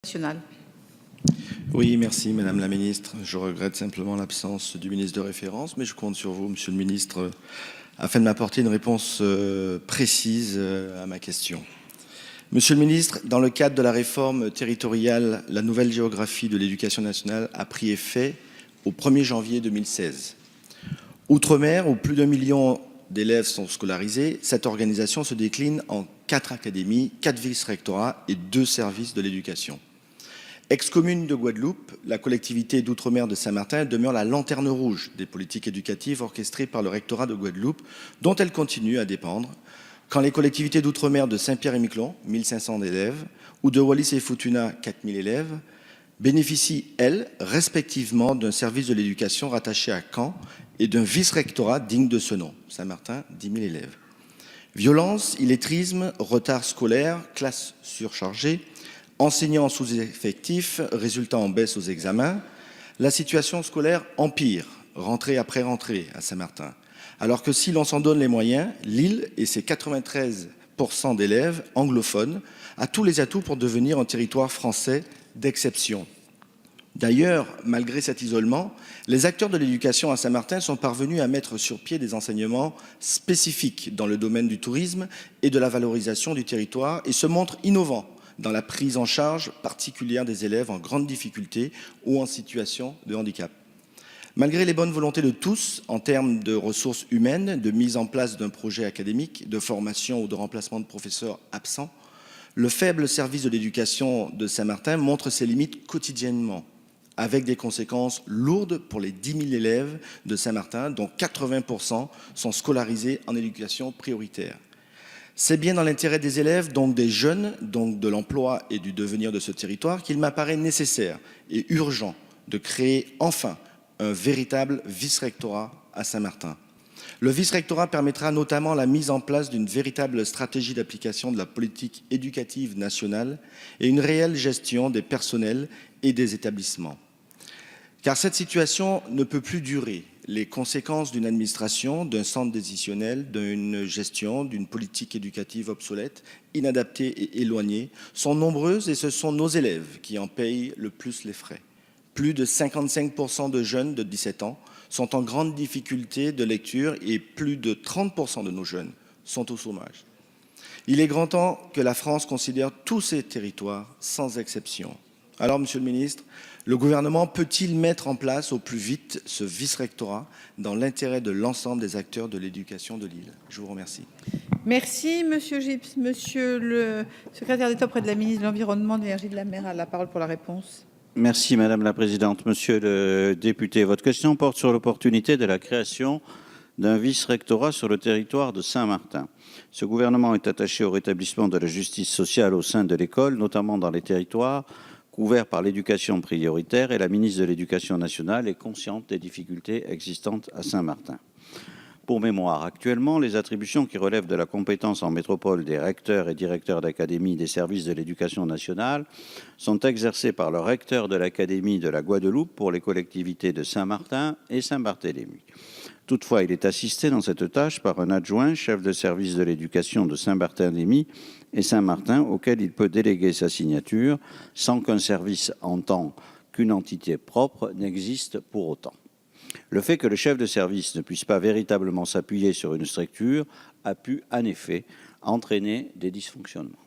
nationale. Oui, merci Madame la Ministre. Je regrette simplement l'absence du ministre de référence, mais je compte sur vous, Monsieur le Ministre, afin de m'apporter une réponse précise à ma question. Monsieur le Ministre, dans le cadre de la réforme territoriale, la nouvelle géographie de l'éducation nationale a pris effet au 1er janvier 2016. Outre-mer, où plus d'1 million d'élèves sont scolarisés, cette organisation se décline en 4 académies, 4 vice-rectorats et 2 services de l'éducation. Ex-commune de Guadeloupe, la collectivité d'outre-mer de Saint-Martin demeure la lanterne rouge des politiques éducatives orchestrées par le rectorat de Guadeloupe, dont elle continue à dépendre, quand les collectivités d'outre-mer de Saint-Pierre-et-Miquelon, 1500 élèves, ou de Wallis et Futuna, 4000 élèves, bénéficient, elles, respectivement d'un service de l'éducation rattaché à Caen et d'un vice-rectorat digne de ce nom, Saint-Martin, 10 000 élèves. Violence, illettrisme, retard scolaire, classes surchargées, enseignants sous-effectifs, résultats en baisse aux examens, la situation scolaire empire, rentrée après rentrée à Saint-Martin. Alors que si l'on s'en donne les moyens, l'île et ses 93% d'élèves anglophones a tous les atouts pour devenir un territoire français d'exception. D'ailleurs, malgré cet isolement, les acteurs de l'éducation à Saint-Martin sont parvenus à mettre sur pied des enseignements spécifiques dans le domaine du tourisme et de la valorisation du territoire et se montrent innovants dans la prise en charge particulière des élèves en grande difficulté ou en situation de handicap. Malgré les bonnes volontés de tous en termes de ressources humaines, de mise en place d'un projet académique, de formation ou de remplacement de professeurs absents, le faible service de l'éducation de Saint-Martin montre ses limites quotidiennement, avec des conséquences lourdes pour les 10 000 élèves de Saint-Martin, dont 80% sont scolarisés en éducation prioritaire. C'est bien dans l'intérêt des élèves, donc des jeunes, donc de l'emploi et du devenir de ce territoire, qu'il m'apparaît nécessaire et urgent de créer enfin un véritable vice-rectorat à Saint-Martin. Le vice-rectorat permettra notamment la mise en place d'une véritable stratégie d'application de la politique éducative nationale et une réelle gestion des personnels et des établissements. Car cette situation ne peut plus durer. Les conséquences d'une administration, d'un centre décisionnel, d'une gestion, d'une politique éducative obsolète, inadaptée et éloignée sont nombreuses et ce sont nos élèves qui en payent le plus les frais. Plus de 55% de jeunes de 17 ans sont en grande difficulté de lecture et plus de 30% de nos jeunes sont au chômage. Il est grand temps que la France considère tous ces territoires sans exception. Alors, Monsieur le Ministre, le gouvernement peut-il mettre en place au plus vite ce vice-rectorat dans l'intérêt de l'ensemble des acteurs de l'éducation de l'île? Je vous remercie. Merci, Monsieur Gyps. Monsieur le secrétaire d'État auprès de la ministre de l'Environnement, de l'Énergie et de la Mer a la parole pour la réponse. Merci Madame la Présidente. Monsieur le député, votre question porte sur l'opportunité de la création d'un vice-rectorat sur le territoire de Saint-Martin. Ce gouvernement est attaché au rétablissement de la justice sociale au sein de l'école, notamment dans les territoires couverts par l'éducation prioritaire, et la ministre de l'Éducation nationale est consciente des difficultés existantes à Saint-Martin. Pour mémoire, actuellement, les attributions qui relèvent de la compétence en métropole des recteurs et directeurs d'académie des services de l'éducation nationale sont exercées par le recteur de l'académie de la Guadeloupe pour les collectivités de Saint-Martin et Saint-Barthélemy. Toutefois, il est assisté dans cette tâche par un adjoint chef de service de l'éducation de Saint-Barthélemy et Saint-Martin, auquel il peut déléguer sa signature sans qu'un service en tant qu'une entité propre n'existe pour autant. Le fait que le chef de service ne puisse pas véritablement s'appuyer sur une structure a pu, en effet, entraîner des dysfonctionnements.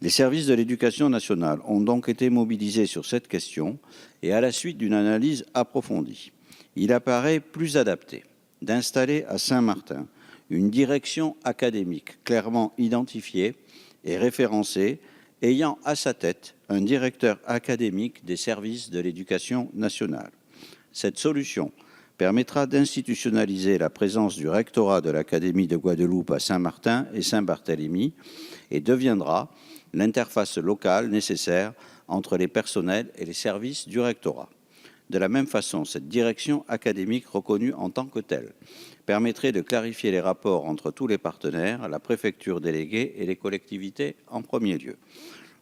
Les services de l'éducation nationale ont donc été mobilisés sur cette question et à la suite d'une analyse approfondie, il apparaît plus adapté d'installer à Saint-Martin une direction académique clairement identifiée et référencée, ayant à sa tête un directeur académique des services de l'éducation nationale. Cette solution permettra d'institutionnaliser la présence du rectorat de l'Académie de Guadeloupe à Saint-Martin et Saint-Barthélemy et deviendra l'interface locale nécessaire entre les personnels et les services du rectorat. De la même façon, cette direction académique reconnue en tant que telle permettrait de clarifier les rapports entre tous les partenaires, la préfecture déléguée et les collectivités en premier lieu.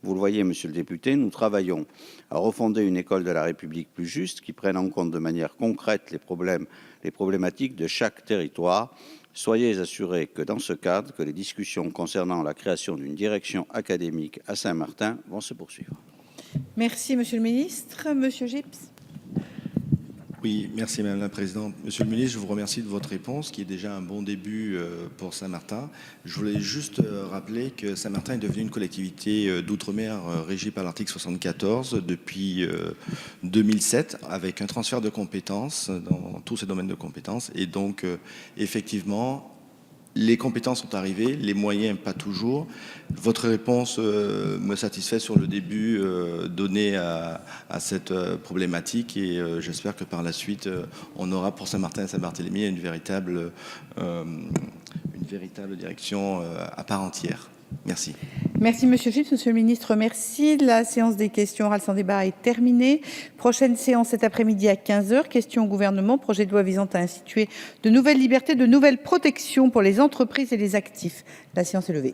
Vous le voyez, monsieur le député, nous travaillons à refonder une école de la République plus juste qui prenne en compte de manière concrète les problématiques de chaque territoire. Soyez assurés que dans ce cadre, que les discussions concernant la création d'une direction académique à Saint-Martin vont se poursuivre. Merci, monsieur le ministre. Monsieur Gyps. Oui, merci Madame la Présidente. Monsieur le ministre, je vous remercie de votre réponse qui est déjà un bon début pour Saint-Martin. Je voulais juste rappeler que Saint-Martin est devenu une collectivité d'outre-mer régie par l'article 74 depuis 2007 avec un transfert de compétences dans tous ces domaines de compétences. Et donc, effectivement, les compétences sont arrivées, les moyens pas toujours. Votre réponse me satisfait sur le début donné à cette problématique et j'espère que par la suite on aura pour Saint-Martin et Saint-Barthélemy une véritable direction à part entière. Merci. Merci, monsieur Gyps. Monsieur le ministre, merci. La séance des questions orales sans débat est terminée. Prochaine séance cet après-midi à 15h. Questions au gouvernement. Projet de loi visant à instituer de nouvelles libertés, de nouvelles protections pour les entreprises et les actifs. La séance est levée.